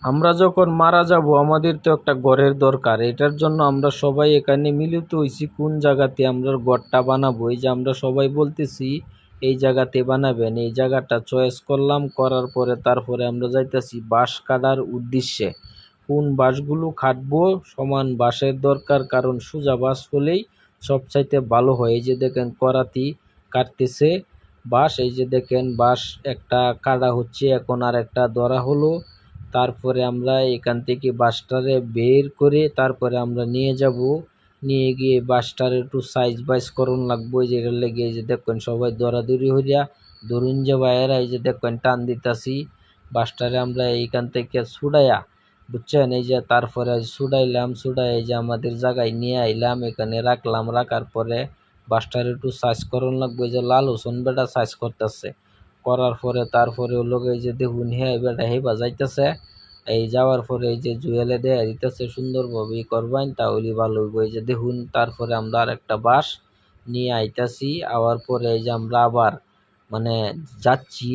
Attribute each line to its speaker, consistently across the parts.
Speaker 1: আমরা যখন মারা যাব আমাদের তো একটা ঘরের দরকার। এটার জন্য আমরা সবাই এখানে মিলিত হইছি কোন জায়গাতে আমরা ঘরটা বানাবো। এই যে আমরা সবাই বলতেছি এই জায়গাতে বানাবেন, এই জায়গাটা চয়েস করলাম, করার পরে তারপরে আমরা যাইতেছি বাঁশ কাটার উদ্দেশ্যে। কোন বাঁশগুলো কাটবো, সমান বাঁশের দরকার, কারণ সোজা বাঁশ হলেই সবচাইতে ভালো হয়। এই যে দেখেন করাতি কাটতেছে বাঁশ, এই যে দেখেন বাঁশ একটা কাটা হচ্ছে, এখন আর একটা ধরা হলো। তারপরে আমরা এখান থেকে বাঁশটারে বের করে তারপরে আমরা নিয়ে যাব, নিয়ে গিয়ে বাঁশটার একটু সাইজ বাইজ করণ লাগবো। এই যে এটার লেগে এই যে দেখবেন সবাই দৌড়াদৌড়ি হইয়া ধরুন যে ভাইয়েরা এই যে দেখবেন টান দিতাছি বাঁশটারে আমরা এইখান থেকে ছুড়াইয়া, বুঝছেন, এই যে তারপরে ছুড়াইলাম, ছুড়াই এই যে আমাদের জায়গায় নিয়ে আইলাম, এখানে রাখলাম। রাখার পরে বাঁশটার একটু সাইজ করণ লাগবো। এই যে লাল হোসেন বেটা সাইজ করতেছে, করার পরে তারপরে ওর লগে এই যে দেখুন হ্যাঁ বেটা হে বাজাইতেছে। এই যাওয়ার পরে এই যে জুয়েলে দেয়া দিতেছে সুন্দরভাবে করবেন, তাহলে ভালো হইব। এই যে দেখুন তারপরে আমরা আর একটা বাঁশ নিয়ে আইতাছি, আওয়ার পরে এই যে আমরা আবার মানে যাচ্ছি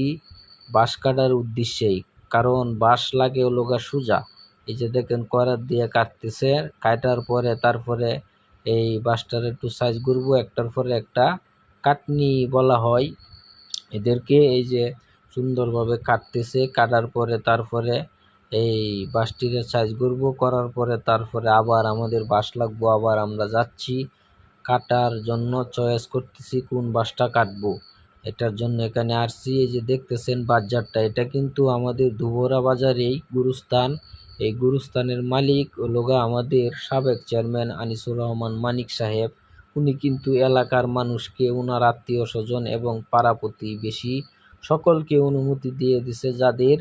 Speaker 1: বাঁশ কাটার উদ্দেশ্যেই, কারণ বাঁশ লাগে ও লোগা সোজা। এই যে দেখেন করাত দিয়ে কাটতেছে, কাটার পরে তারপরে এই বাঁশটার একটু সাইজ করবো, একটার পরে একটা কাটনি বলা হয় এদেরকে। এই যে সুন্দরভাবে কাটতেছে, কাটার পরে তারপরে এই বাঁশটির সাইজ করব, করার পরে তারপরে আবার আমাদের বাঁশ লাগবো, আবার আমরা যাচ্ছি কাটার জন্য, চয়েস করতেছি কোন বাঁশটা কাটবো। এটার জন্য এখানে আসছি। এই যে দেখতেছেন বাজারটা, এটা কিন্তু আমাদের দুবরা বাজারেই গুরুস্থান। এই গুরুস্থানের মালিক লোগা আমাদের সাবেক চেয়ারম্যান আনিসুর রহমান মানিক সাহেব। উনি কিন্তু এলাকার মানুষকে, ওনার আত্মীয় স্বজন এবং পাড়া প্রতিবেশী সকলকে অনুমতি দিয়ে দিছে, যাদের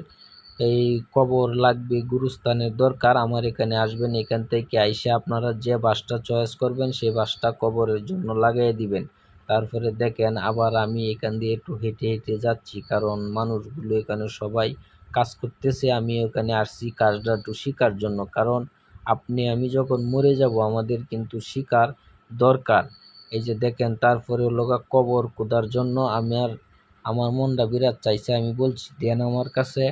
Speaker 1: এই কবর লাগবে, গুরুস্থানের দরকার, আমার এখানে আসবেন। এখান থেকে আইসে আপনারা যে বাসটা চয়েস করবেন সেই বাসটা কবরের জন্য লাগাই দিবেন। তারপরে দেখেন আবার আমি এখান দিয়ে একটু হেঁটে হেঁটে যাচ্ছি, কারণ মানুষগুলো এখানে সবাই কাজ করতেছে। আমি ওখানে আসছি কাজটা একটু শিখার জন্য, কারণ আপনি আমি যখন মরে যাব আমাদের কিন্তু শিকার দরকার। এই যে দেখেন তারপরে লোকা কবর খোদার জন্য আমার মনটা বিরাট চাইছে, আমি বলছি দেন আমার কাছে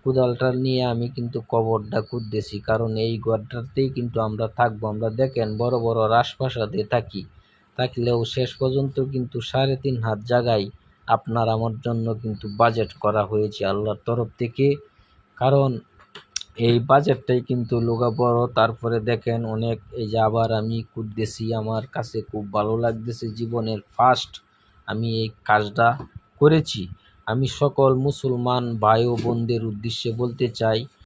Speaker 1: কোদালটা নিয়ে আমি কিন্তু কবরটা খুঁড়তেছি, কারণ এই ঘরটাতেই কিন্তু আমরা থাকবো। আমরা দেখেন বড় বড় রাজপ্রাসাদে থাকলেও শেষ পর্যন্ত কিন্তু 3.5 হাত জায়গায় আপনার আমার জন্য কিন্তু বাজেট করা হয়েছে আল্লাহর তরফ থেকে, কারণ এই বাজেটটাই কিন্তু লোগা বড়। তারপরে দেখেন অনেক, এই যে আবার আমি খুঁড়তেছি, আমার কাছে খুব ভালো লাগতেছে, জীবনের ফার্স্ট আমি এই কাজটা করেছি। আমি সকল মুসলমান ভাই ও বোনদের উদ্দেশ্যে বলতে চাই,